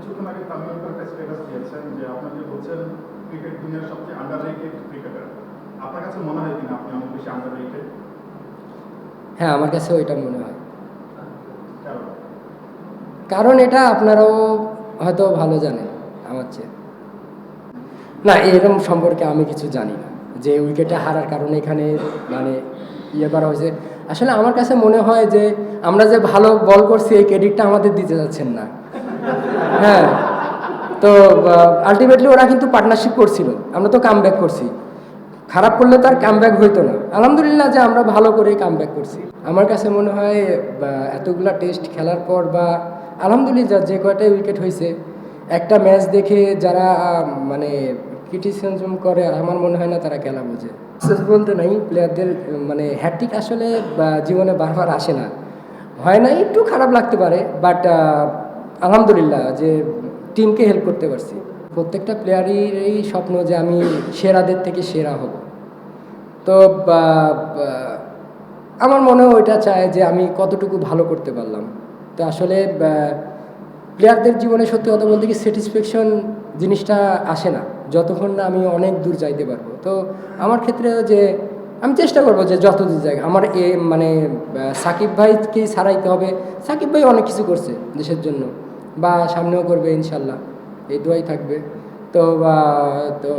কিছুক্ষণ আগে তামিম ইকবাল একটা স্ট্যাটাস দিয়েছেন যে আপনাকে বলছেন ক্রিকেট দুনিয়ার সবচেয়ে আন্ডাররেটেড ক্রিকেটার। আপনার কাছে মনে হয় কিনা আপনি অনেক বেশি আন্ডাররেটেড? হ্যাঁ, আমার কাছেও এটা মনে হয়। কারণ কারণ এটা আপনারাও হয়তো ভালো জানেন আমার চেয়ে। না, এরকম সম্পর্কে আমি কিছু জানি না যে উইকেটটা হারার কারণে এখানে মানে ইয়ে করা হয়েছে। আসলে আমার কাছে মনে হয় যে আমরা যে ভালো বল করছি এই ক্রেডিটটা আমাদের দিতে যাচ্ছেন না। হ্যাঁ, তো আলটিমেটলি ওরা কিন্তু পার্টনারশিপ করছিল, আমরা তো কাম ব্যাক করছি। খারাপ করলে তো আর কাম ব্যাক হইতো না। আলহামদুলিল্লাহ যে আমরা ভালো করে কাম ব্যাক করছি। আমার কাছে মনে হয় এতগুলা টেস্ট খেলার পর বা আলহামদুলিল্লাহ যে কয়টাই উইকেট হয়েছে, একটা ম্যাচ দেখে যারা মানে ক্রিটিসিজম করে আমার মনে হয় না তারা খেলা বোঝে। শেষ বলতে নাই প্লেয়ারদের মানে হ্যাট্রিক আসলে জীবনে বারবার আসে না, হয় না, একটু খারাপ লাগতে পারে, বাট আলহামদুলিল্লাহ যে টিমকে হেল্প করতে পারছি। প্রত্যেকটা প্লেয়ারেরই স্বপ্ন যে আমি সেরাদের থেকে সেরা হব। তো আমার মনেও ওইটা চায় যে আমি কতটুকু ভালো করতে পারলাম। তো আসলে প্লেয়ারদের জীবনে সত্যি কথা বলতে কি স্যাটিসফ্যাকশন জিনিসটা আসে না যতক্ষণ না আমি অনেক দূর যাইতে পারবো। তো আমার ক্ষেত্রেও যে আমি চেষ্টা করবো যে যত দূর যাই আমার মানে সাকিব ভাইকেই ছাড়াইতে হবে। সাকিব ভাই অনেক কিছু করছে দেশের জন্য, বা সামনেও করবে ইনশাল্লাহ, এই দোয়াই থাকবে। তো তো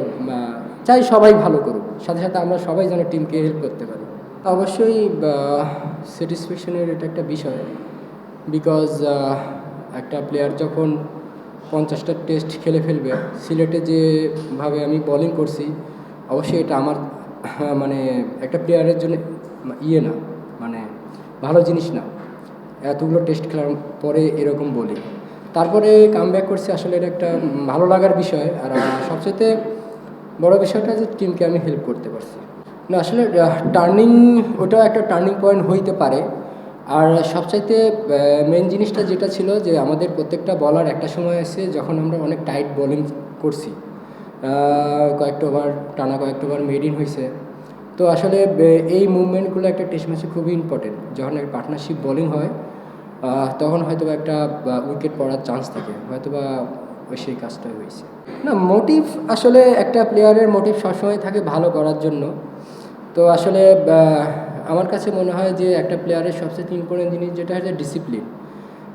চাই সবাই ভালো করুক, সাথে সাথে আমরা সবাই যেন টিমকে হেল্প করতে পারি। অবশ্যই স্যাটিসফ্যাকশনের এটা একটা বিষয়, বিকজ একটা প্লেয়ার যখন 50টা টেস্ট খেলে ফেলবে, সিলেটে যেভাবে আমি বোলিং করছি, অবশ্যই এটা আমার মানে একটা প্লেয়ারের জন্য ইয়ে না, মানে ভালো জিনিস না এতগুলো টেস্ট খেলার পরে এরকম বলি। তারপরে কাম ব্যাক করছি, আসলে এটা একটা ভালো লাগার বিষয়। আর সবচেয়ে বড় বিষয়টা যে টিমকে আমি হেল্প করতে পারছি। না আসলে টার্নিং, ওটা একটা টার্নিং পয়েন্ট হইতে পারে। আর সবচাইতে মেন জিনিসটা যেটা ছিল যে আমাদের প্রত্যেকটা বলার একটা সময় আছে যখন আমরা অনেক টাইট বোলিং করছি, কয়েকটা ওভার টানা কয়েকটা ওভার মেড ইন হয়েছে। তো আসলে এই মুভমেন্টগুলো একটা টেস্ট ম্যাচে খুবই ইম্পর্টেন্ট। যখন একটা পার্টনারশিপ বোলিং হয় তখন হয়তো একটা উইকেট পড়ার চান্স থাকে, হয়তো বা সেই কাজটাই হয়েছে। না, মোটিভ আসলে একটা প্লেয়ারের মোটিভ সবসময় থাকে ভালো করার জন্য। তো আসলে আমার কাছে মনে হয় যে একটা প্লেয়ারের সবচেয়ে ইম্পর্টেন্ট জিনিস যেটা হচ্ছে ডিসিপ্লিন।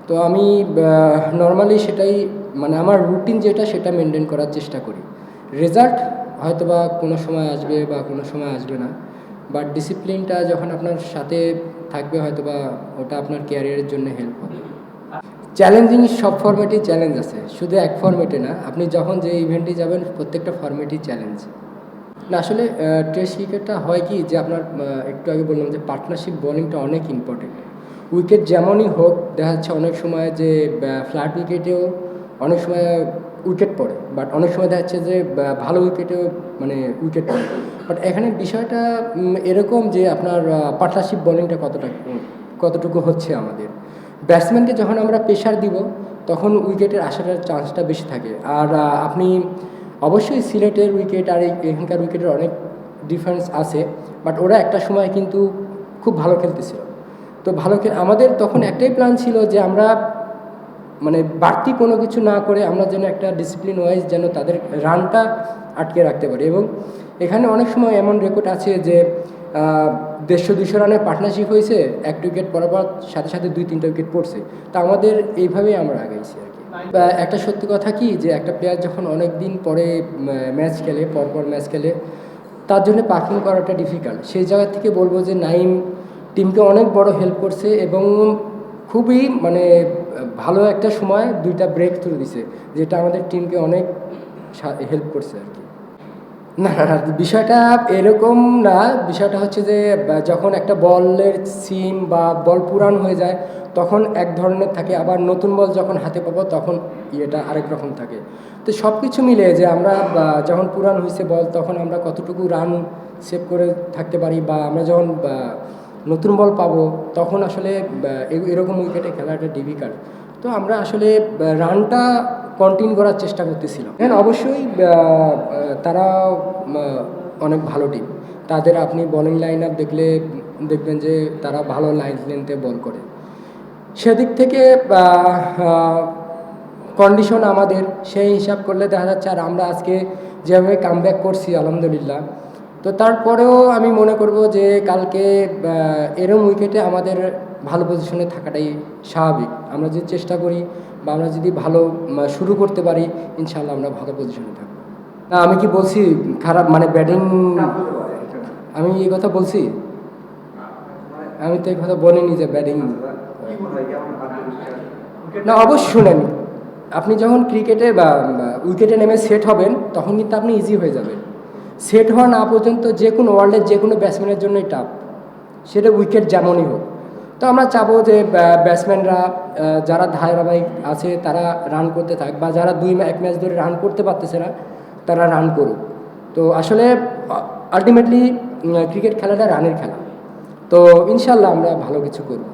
তো আমি নর্মালি সেটাই মানে আমার রুটিন যেটা সেটা মেনটেন করার চেষ্টা করি। রেজাল্ট হয়তো বা কোনো সময় আসবে বা কোনো সময় আসবে না, বাট ডিসিপ্লিনটা যখন আপনার সাথে থাকবে হয়তো বা ওটা আপনার ক্যারিয়ারের জন্য হেল্প হবে। চ্যালেঞ্জিং সব ফরম্যাটেই চ্যালেঞ্জ আছে, শুধু এক ফরম্যাটে না। আপনি যখন যে ইভেন্টে যাবেন প্রত্যেকটা ফরম্যাটই চ্যালেঞ্জ। না আসলে টেস্ট ক্রিকেটটা হয় কি যে আপনার একটু আগে বললাম যে পার্টনারশিপ বোলিংটা অনেক ইম্পর্টেন্ট। উইকেট যেমনই হোক, দেখা যাচ্ছে অনেক সময় যে ফ্ল্যাট উইকেটেও অনেক সময় উইকেট পড়ে, বাট অনেক সময় দেখা যাচ্ছে যে ভালো উইকেটেও মানে উইকেট পড়ে। বাট এখানে বিষয়টা এরকম যে আপনার পার্টনারশিপ বোলিংটা কতটুকু হচ্ছে আমাদের ব্যাটসম্যানকে যখন আমরা প্রেশার দিব তখন উইকেটের আসার চান্সটা বেশি থাকে। আর আপনি অবশ্যই সিলেটের উইকেট আর এখানকার উইকেটের অনেক ডিফারেন্স আছে, বাট ওরা একটা সময় কিন্তু খুব ভালো খেলতেছিল। তো আমাদের তখন একটাই প্ল্যান ছিল যে আমরা মানে বাড়তি কোনো কিছু না করে আমরা যেন একটা ডিসিপ্লিন ওয়াইজ যেন তাদের রানটা আটকে রাখতে পারি। এবং এখানে অনেক সময় এমন রেকর্ড আছে যে 150-200 রানের পার্টনারশিপ হয়েছে, একটা উইকেট পড়ার পর সাথে সাথে 2-3টা উইকেট পড়ছে। তা আমাদের এইভাবেই আমরা আগাইছি আর কি। একটা সত্যি কথা কি যে একটা প্লেয়ার যখন অনেক দিন পরে ম্যাচ খেলে, পরপর ম্যাচ খেলে, তার জন্য পারফর্ম করাটা ডিফিকাল্ট। সেই জায়গা থেকে বলবো যে নাইম টিমকে অনেক বড় হেল্প করছে এবং খুবই মানে ভালো একটা সময় 2টা ব্রেক থ্রু দিছে, যেটা আমাদের টিমকে অনেক হেল্প করছে আর কি। না না না, বিষয়টা এরকম না। বিষয়টা হচ্ছে যে যখন একটা বলের সিম বা বল পুরান হয়ে যায় তখন এক ধরনের থাকে, আবার নতুন বল যখন হাতে পাবো তখন ইয়েটা আরেক রকম থাকে। তো সব কিছু মিলে যে আমরা যখন পুরান হয়েছে বল তখন আমরা কতটুকু রান সেভ করে থাকতে পারি, বা আমরা যখন নতুন বল পাবো তখন আসলে এরকম উইকেটে খেলাটা ডিফিকাল্ট। তো আমরা আসলে রানটা কন্টিনিউ করার চেষ্টা করতেছিলাম। হ্যাঁ, অবশ্যই তারা অনেক ভালো টিম। তাদের আপনি বোলিং লাইন আপ দেখলে দেখবেন যে তারা ভালো লাইন লেন্থে বল করে। সেদিক থেকে কন্ডিশন আমাদের সেই হিসাব করলে দেখা যাচ্ছে, আর আমরা আজকে যেভাবে কামব্যাক করছি আলহামদুলিল্লাহ, তো তারপরেও আমি মনে করব যে কালকে এরম উইকেটে আমাদের ভালো পজিশনে থাকাটাই স্বাভাবিক। আমরা যদি চেষ্টা করি বা আমরা যদি ভালো শুরু করতে পারি, ইনশাল্লাহ আমরা ভালো পজিশনে থাকবো। না, আমি কি বলছি খারাপ, মানে ব্যাটিং আমি এই কথা বলছি? আমি তো এই কথা বলিনি যে ব্যাটিং। না, অবশ্যই শুনেন, আপনি যখন ক্রিকেটে বা উইকেটে নেমে সেট হবেন তখন কিন্তু আপনি ইজি হয়ে যাবেন। সেট হওয়া না পর্যন্ত যে কোনো ওয়ার্ল্ডের যে কোনো ব্যাটসম্যানের জন্যই টাফ, সেটা উইকেট যেমনই হোক। তো আমরা চাবো যে ব্যাটসম্যানরা যারা ধারাবাহিক আছে তারা রান করতে থাক, বা যারা এক ম্যাচ ধরে রান করতে পারতেছে না তারা রান করুক। তো আসলে আলটিমেটলি ক্রিকেট খেলাটা রানের খেলা। তো ইনশাল্লাহ আমরা ভালো কিছু করব।